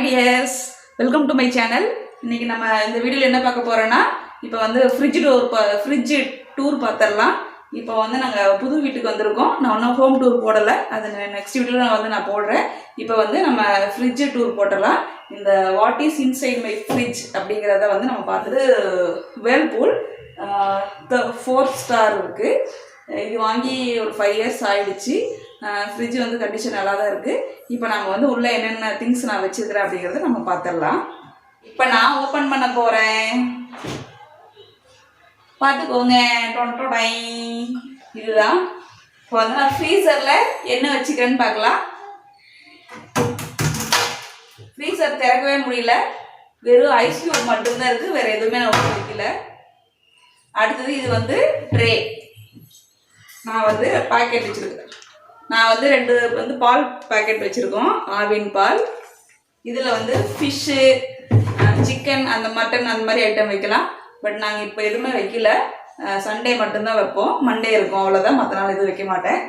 Tears, welcome to my channel. இன்னைக்கு நம்ம இந்த வீடியோவில் என்ன பார்க்க போகிறோன்னா, இப்போ வந்து ஃப்ரிட்ஜு டூர் பார்த்துடலாம். இப்போ வந்து நாங்கள் புது வீட்டுக்கு வந்திருக்கோம். நான் ஒன்றும் ஹோம் டூர் போடலை, அது நெக்ஸ்ட் வீடியோவில் நான் போடுறேன். இப்போ வந்து நம்ம ஃப்ரிட்ஜு டூர் போட்டுடலாம். இந்த what is inside my fridge அப்படிங்கிறத வந்து நம்ம பார்த்துட்டு, வேர்ல்பூல் 4 ஸ்டார் இருக்குது. இது வாங்கி ஒரு 5 இயர்ஸ் ஆகிடுச்சு. ஃப்ரிட்ஜ் வந்து கண்டிஷன் நல்லா தான் இருக்குது. இப்போ நம்ம வந்து உள்ளே என்னென்ன திங்ஸ் நான் வச்சுருக்கிறேன் அப்படிங்கிறத நம்ம பார்த்துடலாம். இப்போ நான் ஓப்பன் பண்ண போகிறேன், பார்த்துக்கோங்க. டொண்டோடை இதுதான். இப்போ வந்து நான் ஃப்ரீசரில் என்ன வச்சுக்கிறேன்னு பார்க்கலாம். ஃப்ரீசர் திறக்கவே முடியல, வெறும் ஐஸ் கியூப் மட்டும்தான் இருக்குது, வேறு எதுவுமே நான் வைக்கல. அடுத்தது இது வந்து ட்ரே. நான் வந்து பாக்கெட் வச்சுருக்கேன். நான் வந்து 2 வந்து பால் பேக்கெட் வச்சுருக்கோம், ஆவின் பால். இதில் வந்து ஃபிஷ்ஷு, சிக்கன், அந்த மட்டன், அந்த மாதிரி ஐட்டம் வைக்கலாம். பட் நாங்கள் இப்போ எதுவுமே வைக்கல. சண்டே மட்டும்தான் வைப்போம், மண்டே இருக்கும், அவ்வளோதான். மற்ற நாள் எதுவும் வைக்க மாட்டேன்.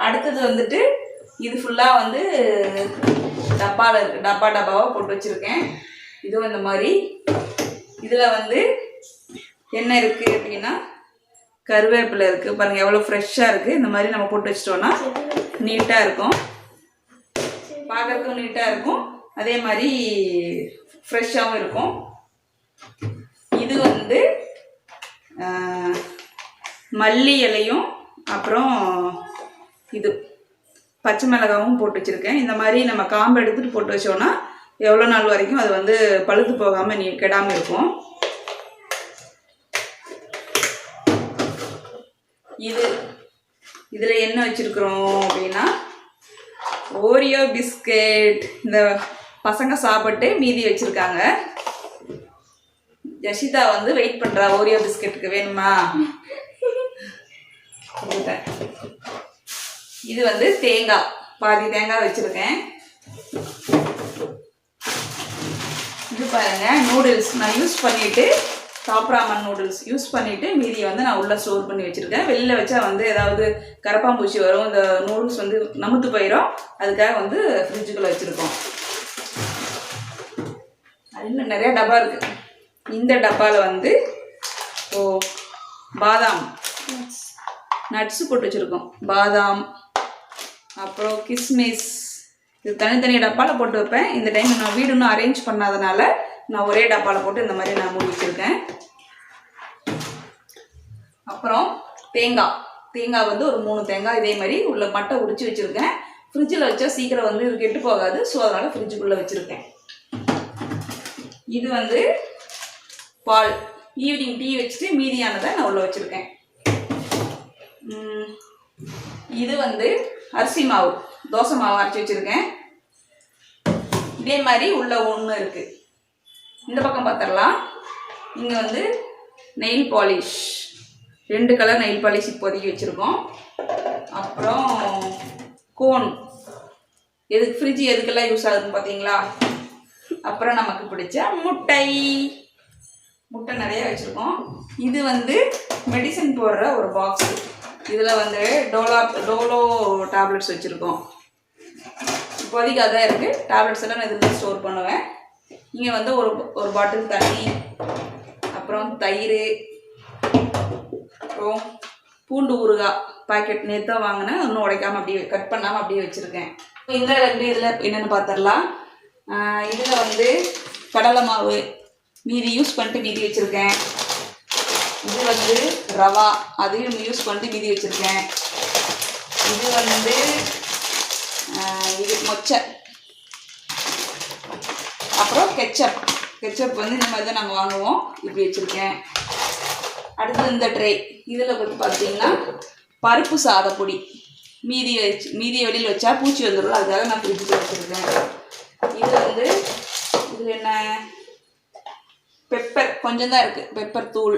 அடுத்தது வந்துட்டு இது ஃபுல்லாக வந்து டப்பாவில் இருக்குது, டப்பாவாக போட்டு வச்சுருக்கேன். இதுவும் இந்த மாதிரி. இதில் வந்து என்ன இருக்குது அப்படின்னா, கருவேப்பிலை இருக்குது பாருங்கள், எவ்வளோ ஃப்ரெஷ்ஷாக இருக்குது. இந்த மாதிரி நம்ம போட்டு வச்சிட்டோன்னா நீட்டாக இருக்கும், பார்க்குறதுக்கும் நீட்டாக இருக்கும், அதே மாதிரி ஃப்ரெஷ்ஷாகவும் இருக்கும். இது வந்து மல்லி இலையும் அப்புறம் இது பச்சை மிளகாவும் போட்டு வச்சுருக்கேன். இந்த மாதிரி நம்ம காம்பு எடுத்துகிட்டு போட்டு வச்சோன்னா எவ்வளோ நாள் வரைக்கும் அது வந்து பழுத்து போகாமல் கெடாமல் இருக்கும். இதில் என்ன வச்சுருக்குறோம் அப்படின்னா, ஓரியோ பிஸ்கெட். இந்த பசங்க சாப்பிட்டு மீதி வச்சுருக்காங்க. ஜஷிதா வந்து வெயிட் பண்ணுறா, ஓரியோ பிஸ்கெட்டுக்கு வேணுமா. இது வந்து தேங்காய், பாதி தேங்காய் வச்சுருக்கேன். இது பாருங்கள், நூடுல்ஸ் நான் யூஸ் பண்ணிவிட்டு, டாப் ராமன் நூடுல்ஸ் யூஸ் பண்ணிவிட்டு மீதியை வந்து நான் உள்ளே ஸ்டோர் பண்ணி வச்சுருக்கேன். வெளியில் வச்சா வந்து ஏதாவது கரப்பாம்பூச்சி வரும், இந்த நூடுல்ஸ் வந்து நமுத்து போயிடும். அதுக்காக வந்து ஃப்ரிட்ஜுக்குள்ளே வச்சுருக்கோம். அதில் நிறையா டப்பா இருக்குது. இந்த டப்பாவில் வந்து பாதாம் நட்ஸு போட்டு வச்சுருக்கோம். பாதாம், அப்புறம் கிஸ்மிஸ். இது தனித்தனி டப்பாவில் போட்டு வைப்பேன். இந்த டைம் நான் வீடு இன்னும் அரேஞ்ச் பண்ணாதனால நான் ஒரே டப்பாவில் போட்டு இந்த மாதிரி நான் மூடி வச்சுருக்கேன். அப்புறம் தேங்காய் வந்து ஒரு 3 தேங்காய் இதே மாதிரி உள்ள மட்டை உடிச்சு வச்சுருக்கேன். ஃப்ரிட்ஜில் வச்சா சீக்கிரம் வந்து இது கெட்டு போகாது, ஸோ அதனால் ஃப்ரிட்ஜுக்குள்ளே வச்சுருக்கேன். இது வந்து பால், ஈவினிங் டீ வச்சுட்டு மீதியானதை நான் உள்ளே வச்சுருக்கேன். இது வந்து அரிசி மாவு, தோசை மாவு அரைச்சி வச்சுருக்கேன். இதே மாதிரி உள்ள ஒன்று இருக்குது. இந்த பக்கம் பார்த்துடலாம். இங்கே வந்து nail polish, 2 colour nail polish இப்போதைக்கு வச்சுருக்கோம். அப்புறம் கோன், எதுக்கு ஃப்ரிட்ஜ் எதுக்கெல்லாம் யூஸ் ஆகுதுன்னு பார்த்தீங்களா. அப்புறம் நமக்கு பிடிச்ச முட்டை நிறைய வச்சுருக்கோம். இது வந்து மெடிசன் போடுற ஒரு பாக்ஸு. இதில் வந்து டோலோ டேப்லெட்ஸ் வச்சுருக்கோம். இப்போதைக்கு அதான் இருக்குது. டேப்லெட்ஸ் எல்லாம் நான் இதில் ஸ்டோர் பண்ணுவேன். இங்கே வந்து ஒரு பாட்டில் தண்ணி, அப்புறம் தயிர், அப்புறம் பூண்டு ஊறுகாய் பாக்கெட் நேற்று வாங்கினேன், இன்னும் உடைக்காமல் அப்படியே கட் பண்ணாமல் அப்படியே வச்சுருக்கேன். இந்த 2 இதில் என்னென்னு பார்த்துடலாம். இதில் வந்து கடலை மாவு மீதி யூஸ் பண்ணிட்டு மீதி வச்சுருக்கேன். இது வந்து ரவா, அதையும் யூஸ் பண்ணிட்டு மீதி வச்சுருக்கேன். இது வந்து இது மொச்சை, அப்புறம் கெச்சப் வந்து இந்த மாதிரி தான் நாங்கள் வாங்குவோம், இப்படி வச்சுருக்கேன். அடுத்து இந்த ட்ரே, இதில் வந்து பார்த்தீங்கன்னா பருப்பு சாதப்பொடி மீதியை வெளியில் வச்சா பூச்சி வந்துடும், அதுக்காக நான் ஃப்ரிட்ஜில் வச்சுருக்கேன். இது வந்து இதில் என்ன, பெப்பர் கொஞ்சம் தான் இருக்குது, பெப்பர் தூள்.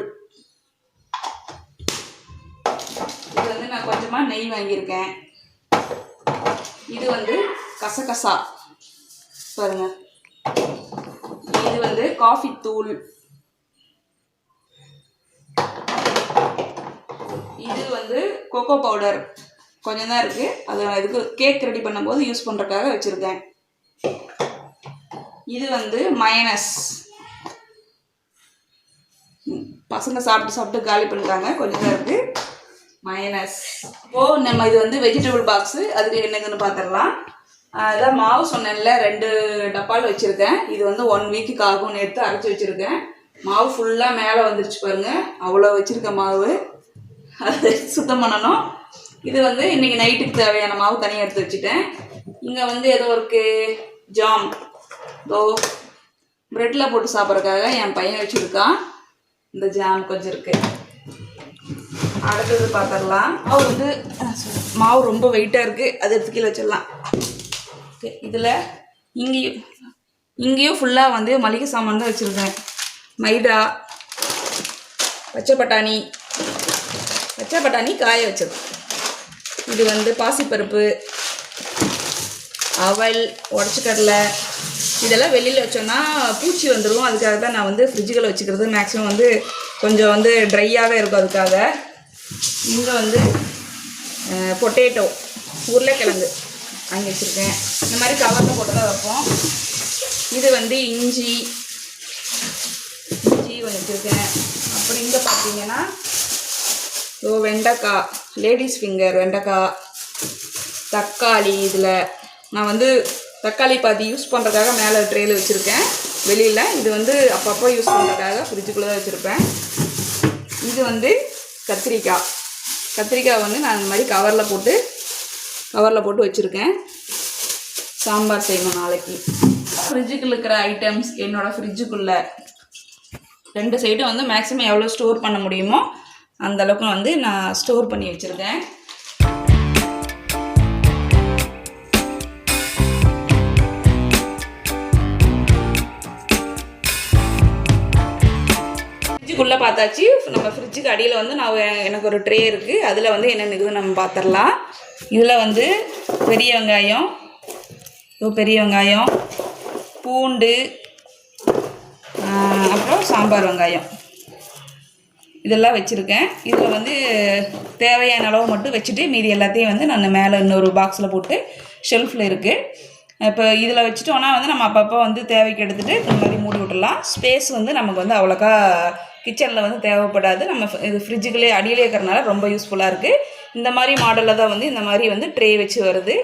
இது வந்து நான் கொஞ்சமாக நெய் வாங்கியிருக்கேன். இது வந்து கசகசா பாருங்கள். இது வந்து காஃபி தூள். இது வந்து கோகோ பவுடர் கொஞ்சம் தான் இருக்குது, அதை நான் இதுக்கு கேக் ரெடி பண்ணும்போது யூஸ் பண்ணுறதுக்காக வச்சுருக்கேன். இது வந்து மயனஸ். பசங்க சாப்பிட்டு காலி பண்ணிட்டாங்க, கொஞ்சம் தான் இருக்குது மயனஸ். இப்போது நம்ம இது வந்து வெஜிடபிள் பாக்ஸு, அதுக்கு என்னங்கன்னு பார்த்துடலாம். அதான் மாவு சொன்னேன்ல, 2 டப்பாவில் வச்சுருக்கேன். இது வந்து 1 வீக்குக்கு ஆகும்னு எடுத்து அரைச்சி வச்சுருக்கேன். மாவு ஃபுல்லாக மேலே வந்துருச்சு பாருங்கள், அவ்வளோ வச்சுருக்கேன் மாவு. அதை சுத்தம் பண்ணணும். இது வந்து இன்றைக்கி நைட்டுக்கு தேவையான மாவு தனியாக எடுத்து வச்சுட்டேன். இங்கே வந்து ஏதோ இருக்குது ஜாம், இதோ ப்ரெட்டில் போட்டு சாப்பிட்றதுக்காக என் பையன் வச்சுருக்கான். இந்த ஜாம் கொஞ்சம் இருக்குது. அடுத்தது பார்த்துடலாம். மாவு வந்து மாவு ரொம்ப வெயிட்டாக இருக்குது, அது எடுத்து கீழே வச்சிடலாம். ஓகே, இதில் இங்கேயும் ஃபுல்லாக வந்து மளிகை சாமான் தான் வச்சுருக்கேன். மைதா, பச்சை பட்டாணி காய வச்சது. இது வந்து பாசிப்பருப்பு, அவல், உடச்சிக்கடலை. இதெல்லாம் வெளியில் வச்சோன்னா பூச்சி வந்துடும். அதுக்காக தான் நான் வந்து ஃப்ரிட்ஜுக்குள்ளே வச்சுக்கிறது. மேக்ஸிமம் வந்து கொஞ்சம் வந்து ட்ரையாகவே இருக்கும். அதுக்காக இங்கே வந்து பொட்டேட்டோ, உருளைக்கிழங்கு வாங்கி வச்சுருக்கேன். இந்த மாதிரி கவரில் போட்டு தான் வைப்போம். இது வந்து இஞ்சி கொஞ்சம் வச்சுருக்கேன். அப்புறம் இங்கே பார்த்தீங்கன்னா வெண்டைக்காய், லேடிஸ் ஃபிங்கர் வெண்டைக்காய், தக்காளி. இதில் நான் வந்து தக்காளி பாதி யூஸ் பண்ணுறதுக்காக மேலே ட்ரேயில் வச்சுருக்கேன் வெளியில். இது வந்து அப்பப்போ யூஸ் பண்ணுறதுக்காக ஃப்ரிட்ஜுக்குள்ளே தான் வச்சுருப்பேன். இது வந்து கத்திரிக்காய் வந்து நான் இந்த மாதிரி கவரில் போட்டு வச்சுருக்கேன். சாம்பார் செய்யணும் நாளைக்கு. ஃப்ரிட்ஜுக்குள்ள இருக்கிற ஐட்டம்ஸ் என்னோடய ஃப்ரிட்ஜுக்குள்ளே 2 சைடும் வந்து மேக்ஸிமம் எவ்வளோ ஸ்டோர் பண்ண முடியுமோ அந்தளவுக்கு வந்து நான் ஸ்டோர் பண்ணி வச்சுருக்கேன். ஃப்ரிட்ஜுக்குள்ளே பார்த்தாச்சு. நம்ம ஃப்ரிட்ஜுக்கு அடியில் வந்து எனக்கு ஒரு ட்ரே இருக்குது. அதில் வந்து என்னென்ன இருக்குது நம்ம பார்த்துடலாம். இதில் வந்து பெரிய வெங்காயம், பூண்டு, அப்புறம் சாம்பார் வெங்காயம் இதெல்லாம் வச்சுருக்கேன். இதில் வந்து தேவையான அளவு மட்டும் வச்சுட்டு மீதி எல்லாத்தையும் வந்து நான் மேலே இன்னொரு பாக்ஸில் போட்டு ஷெல்ஃபில் இருக்குது. இப்போ இதில் வச்சுட்டோன்னா வந்து நம்ம அப்பப்போ வந்து தேவைக்கு எடுத்துகிட்டு இந்த மாதிரி மூடி விட்டுடலாம். ஸ்பேஸ் வந்து நமக்கு வந்து அவ்வளோக்கா கிச்சனில் வந்து தேவைப்படாது. நம்ம இது ஃப்ரிட்ஜுக்குள்ளே அடியிலே இருக்கிறனால ரொம்ப யூஸ்ஃபுல்லாக இருக்குது. இந்த மாதிரி மாடலில் தான் வந்து இந்த மாதிரி வந்து ட்ரே வச்சு வருது.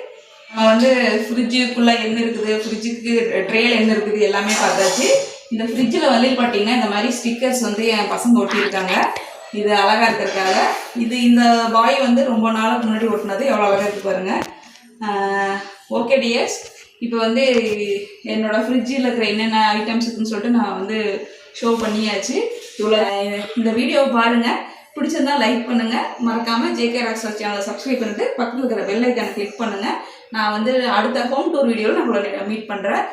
நம்ம வந்து ஃப்ரிட்ஜுக்குள்ளே என்ன இருக்குது, ஃப்ரிட்ஜுக்கு ட்ரேயில் என்ன இருக்குது எல்லாமே பார்த்தாச்சு. இந்த ஃப்ரிட்ஜில் வந்து பார்த்தீங்கன்னா இந்த மாதிரி ஸ்டிக்கர்ஸ் வந்து என் பசங்க ஒட்டியிருக்காங்க. இது அழகாக இருக்கிறதுக்காக. இந்த பாய் வந்து ரொம்ப நாளுக்கு முன்னாடி ஒட்டினது, எவ்வளோ அழகாக இருக்குது பாருங்கள். ஓகே டியர்ஸ், இப்போ வந்து என்னோடய ஃப்ரிட்ஜில் இருக்கிற என்னென்ன ஐட்டம்ஸ் இருக்குன்னு சொல்லிட்டு நான் வந்து ஷோ பண்ணியாச்சு. இவ்வளோ இந்த வீடியோவை பாருங்கள். பிடிச்சிருந்தா லைக் பண்ணுங்கள். மறக்காமல் JK Rocks சேனலை சப்ஸ்கிரைப் பண்ணிட்டு பக்கத்தில் இருக்கிற பெல் ஐக்கானை கிளிக் பண்ணுங்கள். நான் வந்து அடுத்த ஹோம் டூர் வீடியோவில் நான் உங்களை மீட் பண்ணுறேன்.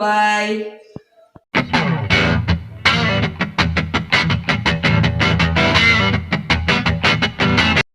பாய்.